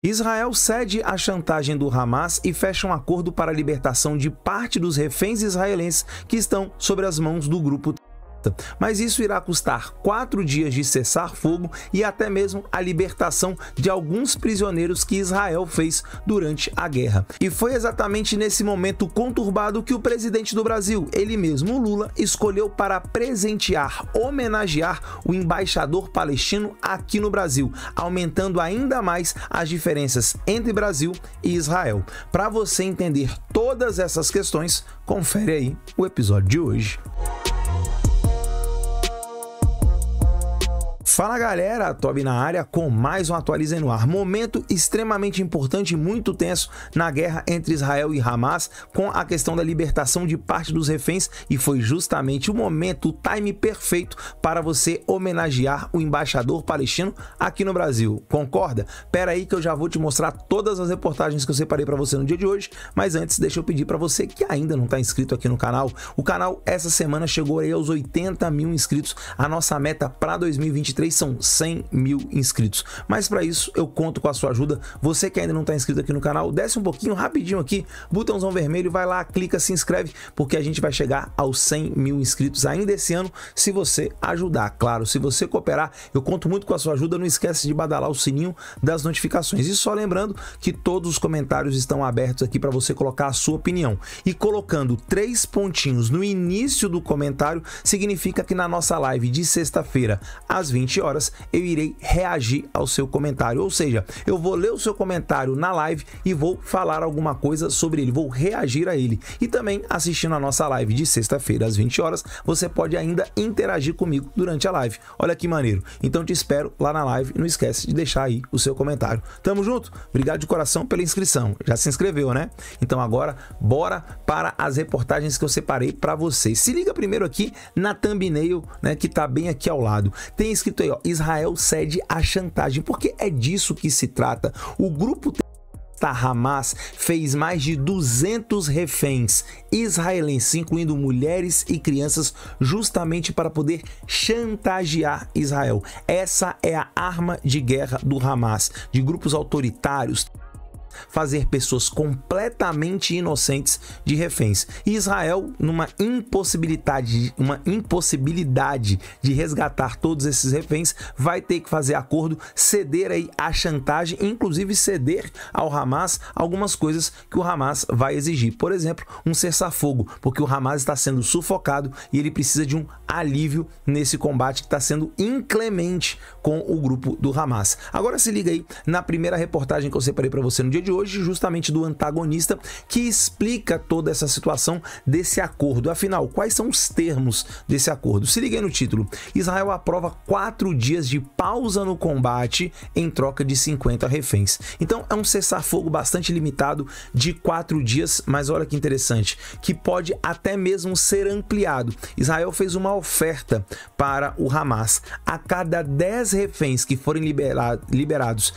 Israel cede à chantagem do Hamas e fecha um acordo para a libertação de parte dos reféns israelenses que estão sobre as mãos do grupo. Mas isso irá custar 4 dias de cessar-fogo e até mesmo a libertação de alguns prisioneiros que Israel fez durante a guerra. E foi exatamente nesse momento conturbado que o presidente do Brasil, ele mesmo, Lula, escolheu para presentear, homenagear o embaixador palestino aqui no Brasil, aumentando ainda mais as diferenças entre Brasil e Israel. Para você entender todas essas questões, confere aí o episódio de hoje. Fala galera, Tobi na área com mais um Atualiza no Ar. Momento extremamente importante e muito tenso na guerra entre Israel e Hamas com a questão da libertação de parte dos reféns, e foi justamente o momento, o time perfeito para você homenagear o embaixador palestino aqui no Brasil. Concorda? Pera aí que eu já vou te mostrar todas as reportagens que eu separei para você no dia de hoje, mas antes deixa eu pedir para você que ainda não está inscrito aqui no canal. O canal essa semana chegou aí aos 80 mil inscritos, a nossa meta para 2023 são 100 mil inscritos, mas para isso eu conto com a sua ajuda. Você que ainda não está inscrito aqui no canal, desce um pouquinho rapidinho aqui, botãozão vermelho, vai lá, clica, se inscreve, porque a gente vai chegar aos 100 mil inscritos ainda esse ano, se você ajudar, claro, se você cooperar, eu conto muito com a sua ajuda. Não esquece de badalar o sininho das notificações, e só lembrando que todos os comentários estão abertos aqui para você colocar a sua opinião, e colocando 3 pontinhos no início do comentário, significa que na nossa live de sexta-feira às 20 horas eu irei reagir ao seu comentário, ou seja, eu vou ler o seu comentário na live e vou falar alguma coisa sobre ele, vou reagir a ele. E também assistindo a nossa live de sexta-feira às 20 horas, você pode ainda interagir comigo durante a live. Olha que maneiro. Então te espero lá na live, não esquece de deixar aí o seu comentário. Tamo junto? Obrigado de coração pela inscrição. Já se inscreveu, né? Então agora bora para as reportagens que eu separei para vocês. Se liga primeiro aqui na thumbnail, né, que tá bem aqui ao lado. Tem escrito aí, ó, Israel cede à chantagem, porque é disso que se trata. O grupo Hamas fez mais de 200 reféns israelenses, incluindo mulheres e crianças, justamente para poder chantagear Israel. Essa é a arma de guerra do Hamas, de grupos autoritários, fazer pessoas completamente inocentes de reféns. E Israel, numa impossibilidade de resgatar todos esses reféns, vai ter que fazer acordo, ceder aí à chantagem, inclusive ceder ao Hamas algumas coisas que o Hamas vai exigir. Por exemplo, um cessar-fogo, porque o Hamas está sendo sufocado e ele precisa de um alívio nesse combate que está sendo inclemente com o grupo do Hamas. Agora se liga aí na primeira reportagem que eu separei para você no dia de hoje, justamente do antagonista, que explica toda essa situação desse acordo. Afinal, quais são os termos desse acordo? Se liga aí no título. Israel aprova 4 dias de pausa no combate em troca de 50 reféns. Então é um cessar-fogo bastante limitado de 4 dias, mas olha que interessante, que pode até mesmo ser ampliado. Israel fez uma oferta para o Hamas. A cada 10 reféns que forem liberados,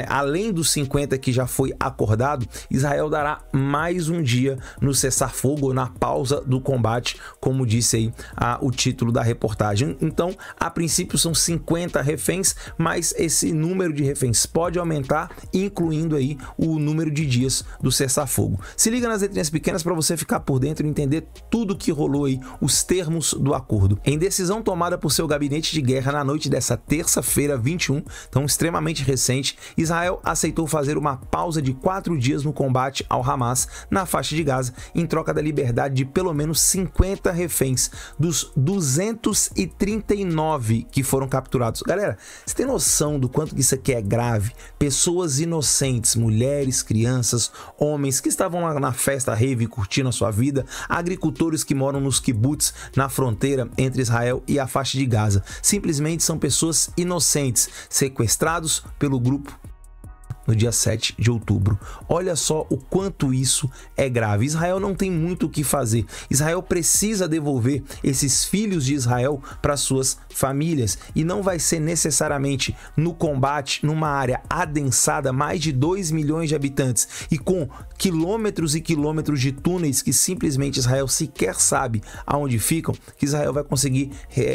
além dos 50 que já foi acordado, Israel dará mais um dia no cessar-fogo, na pausa do combate, como disse aí o título da reportagem. Então, a princípio são 50 reféns, mas esse número de reféns pode aumentar, incluindo aí o número de dias do cessar-fogo. Se liga nas letrinhas pequenas para você ficar por dentro e entender tudo que rolou aí, os termos do acordo. Em decisão tomada por seu gabinete de guerra na noite dessa terça-feira, 21, então extremamente recente, Israel aceitou fazer uma pausa de 4 dias no combate ao Hamas na faixa de Gaza, em troca da liberdade de pelo menos 50 reféns dos 239 que foram capturados. Galera, você tem noção do quanto que isso aqui é grave? Pessoas inocentes, mulheres, crianças, homens que estavam lá na festa rave curtindo a sua vida, agricultores que moram nos kibbutz na fronteira entre Israel e a faixa de Gaza. Simplesmente são pessoas inocentes, sequestrados pelo grupo no dia 7 de outubro. Olha só o quanto isso é grave. Israel não tem muito o que fazer. Israel precisa devolver esses filhos de Israel para suas famílias, e não vai ser necessariamente no combate numa área adensada, mais de 2 milhões de habitantes, e com quilômetros e quilômetros de túneis que simplesmente Israel sequer sabe aonde ficam, que Israel vai conseguir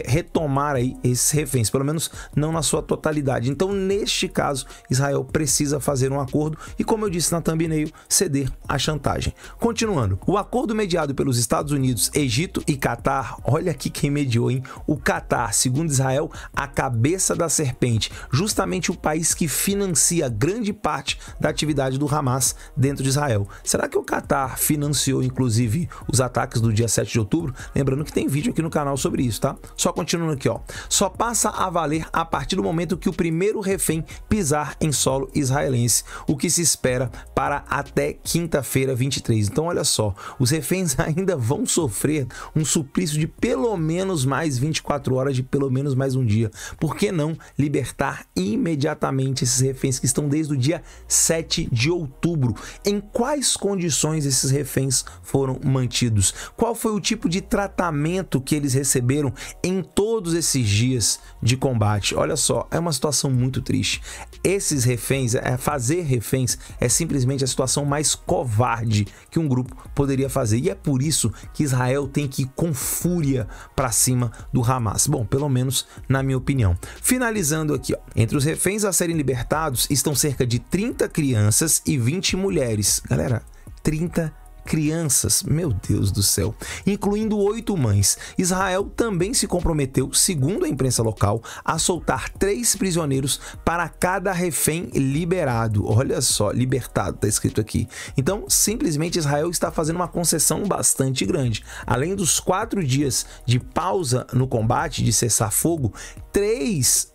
retomar aí esses reféns, pelo menos não na sua totalidade. Então, neste caso, Israel precisa fazer um acordo e, como eu disse na thumbnail, ceder à chantagem. Continuando, o acordo mediado pelos Estados Unidos, Egito e Catar, olha aqui quem mediou, hein? O Catar, segundo Israel, a cabeça da serpente, justamente o país que financia grande parte da atividade do Hamas dentro de Israel. Será que o Catar financiou, inclusive, os ataques do dia 7 de outubro? Lembrando que tem vídeo aqui no canal sobre isso, tá? Só continuando aqui, ó. Só passa a valer a partir do momento que o primeiro refém pisar em solo israelense, o que se espera para até quinta-feira 23. Então, olha só, os reféns ainda vão sofrer um suplício de pelo menos mais 24 horas, de pelo menos mais um dia. Por que não libertar imediatamente esses reféns que estão desde o dia 7 de outubro? Em quais condições esses reféns foram mantidos? Qual foi o tipo de tratamento que eles receberam em todos esses dias de combate? Olha só, é uma situação muito triste. Esses reféns, fazer reféns é simplesmente a situação mais covarde que um grupo poderia fazer. E é por isso que Israel tem que ir com fúria para cima do Hamas. Bom, pelo menos na minha opinião. Finalizando aqui, ó. Entre os reféns a serem libertados estão cerca de 30 crianças e 20 mulheres. Galera, 30 crianças, meu Deus do céu, incluindo 8 mães. Israel também se comprometeu, segundo a imprensa local, a soltar 3 prisioneiros para cada refém liberado. Olha só, libertado, tá escrito aqui. Então, simplesmente Israel está fazendo uma concessão bastante grande. Além dos 4 dias de pausa no combate, de cessar fogo, 3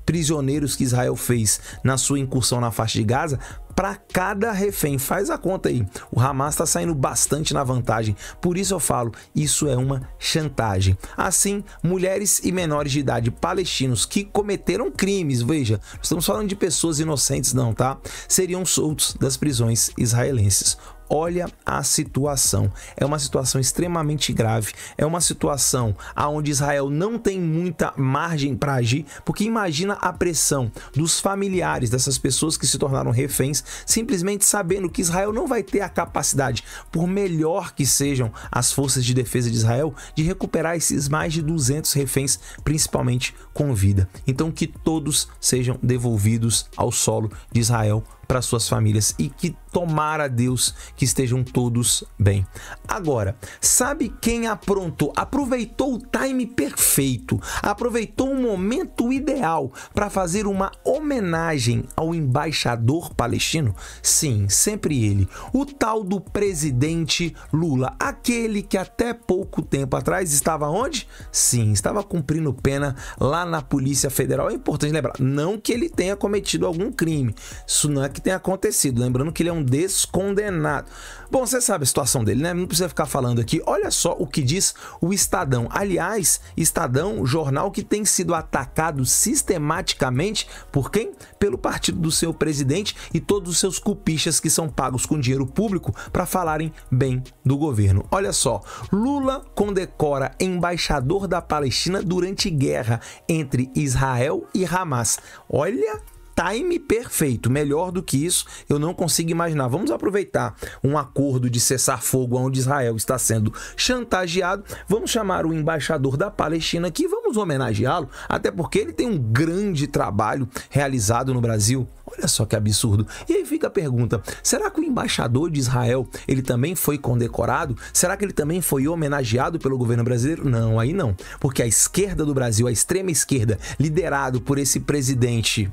prisioneiros que Israel fez na sua incursão na faixa de Gaza para cada refém. Faz a conta aí. O Hamas está saindo bastante na vantagem. Por isso eu falo, isso é uma chantagem. Assim, mulheres e menores de idade palestinos que cometeram crimes, veja, não estamos falando de pessoas inocentes não, tá? Seriam soltos das prisões israelenses. Olha a situação, é uma situação extremamente grave, é uma situação onde Israel não tem muita margem para agir, porque imagina a pressão dos familiares dessas pessoas que se tornaram reféns, simplesmente sabendo que Israel não vai ter a capacidade, por melhor que sejam as forças de defesa de Israel, de recuperar esses mais de 200 reféns, principalmente com vida. Então que todos sejam devolvidos ao solo de Israel para suas famílias e que tomara Deus que estejam todos bem. Agora, sabe quem aproveitou o time perfeito, aproveitou o momento ideal para fazer uma homenagem ao embaixador palestino? Sim, sempre ele, o tal do presidente Lula, aquele que até pouco tempo atrás estava onde? Sim, estava cumprindo pena lá na Polícia Federal. É importante lembrar, não que ele tenha cometido algum crime, isso não é que tenha acontecido, lembrando que ele é um descondenado. Bom, você sabe a situação dele, né? Não precisa ficar falando aqui. Olha só o que diz o Estadão. Aliás, Estadão, jornal que tem sido atacado sistematicamente por quem? Pelo partido do seu presidente e todos os seus cupichas que são pagos com dinheiro público para falarem bem do governo. Olha só, Lula condecora embaixador da Palestina durante guerra entre Israel e Hamas. Olha, time perfeito, melhor do que isso eu não consigo imaginar. Vamos aproveitar um acordo de cessar-fogo onde Israel está sendo chantageado, vamos chamar o embaixador da Palestina aqui, vamos homenageá-lo, até porque ele tem um grande trabalho realizado no Brasil. Olha só que absurdo. E aí fica a pergunta, será que o embaixador de Israel, ele também foi condecorado? Será que ele também foi homenageado pelo governo brasileiro? Não, aí não. Porque a esquerda do Brasil, a extrema esquerda, liderado por esse presidente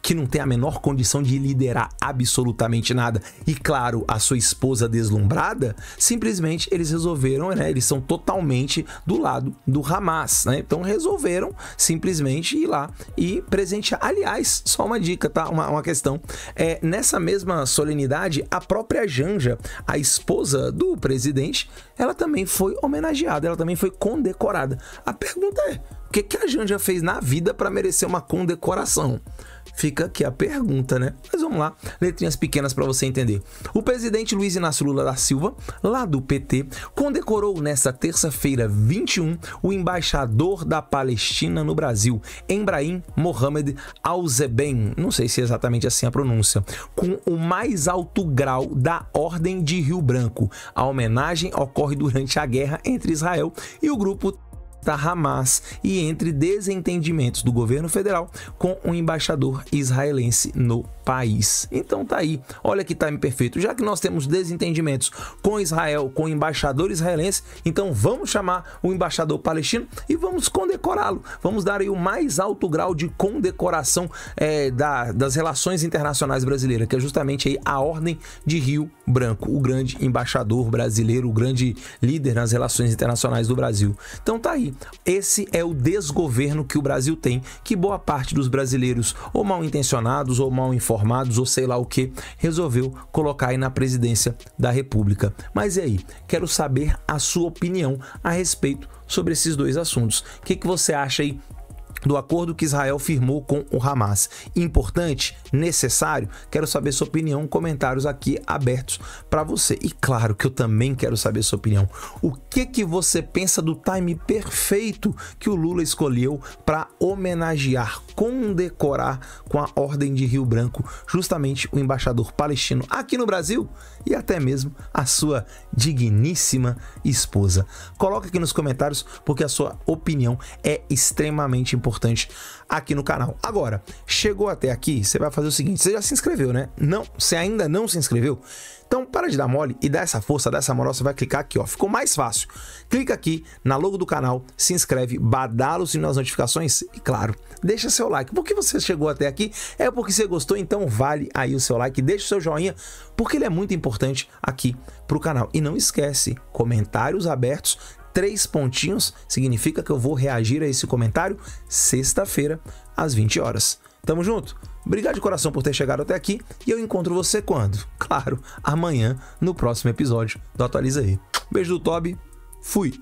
que não tem a menor condição de liderar absolutamente nada, e claro, a sua esposa deslumbrada, simplesmente eles resolveram, né? Eles são totalmente do lado do Hamas, né? Então resolveram simplesmente ir lá e presentear. Aliás, só uma dica, tá? Uma questão. Nessa mesma solenidade, a própria Janja, a esposa do presidente, ela também foi homenageada, ela também foi condecorada. A pergunta é, o que a Janja fez na vida para merecer uma condecoração? Fica aqui a pergunta, né? Mas vamos lá, letrinhas pequenas para você entender. O presidente Luiz Inácio Lula da Silva, lá do PT, condecorou nesta terça-feira 21 o embaixador da Palestina no Brasil, Embrahim Mohamed Al-Zeben, não sei se é exatamente assim a pronúncia, com o mais alto grau da Ordem de Rio Branco. A homenagem ocorre durante a guerra entre Israel e o grupo da Hamas e entre desentendimentos do governo federal com o embaixador israelense no país. Então tá aí, olha que time perfeito. Já que nós temos desentendimentos com Israel, com o embaixador israelense, então vamos chamar o embaixador palestino e vamos condecorá-lo. Vamos dar aí o mais alto grau de condecoração das relações internacionais brasileiras, que é justamente aí a Ordem de Rio Branco, o grande embaixador brasileiro, o grande líder nas relações internacionais do Brasil. Então tá aí, esse é o desgoverno que o Brasil tem, que boa parte dos brasileiros, ou mal intencionados, ou mal informados, ou sei lá o que, resolveu colocar aí na presidência da República. Mas e aí? Quero saber a sua opinião a respeito sobre esses dois assuntos. O que você acha aí do acordo que Israel firmou com o Hamas? Importante? Necessário? Quero saber sua opinião, comentários aqui abertos para você. E claro que eu também quero saber sua opinião. O que você pensa do time perfeito que o Lula escolheu para homenagear, condecorar com a Ordem de Rio Branco justamente o embaixador palestino aqui no Brasil e até mesmo a sua digníssima esposa? Coloca aqui nos comentários, porque a sua opinião é extremamente importante aqui no canal. Agora, chegou até aqui, você vai fazer o seguinte: você já se inscreveu, né? Não, você ainda não se inscreveu? Então para de dar mole e dá essa força, dá essa moral, você vai clicar aqui, ó, ficou mais fácil. Clica aqui na logo do canal, se inscreve, badala o sininho das notificações e claro, deixa seu like. Por que você chegou até aqui? É porque você gostou, então vale aí o seu like, deixa o seu joinha, porque ele é muito importante aqui pro canal. E não esquece, comentários abertos, 3 pontinhos, significa que eu vou reagir a esse comentário sexta-feira, às 20 horas. Tamo junto? Obrigado de coração por ter chegado até aqui e eu encontro você quando? Claro, amanhã, no próximo episódio do Atualiza aí. Beijo do Toby, fui!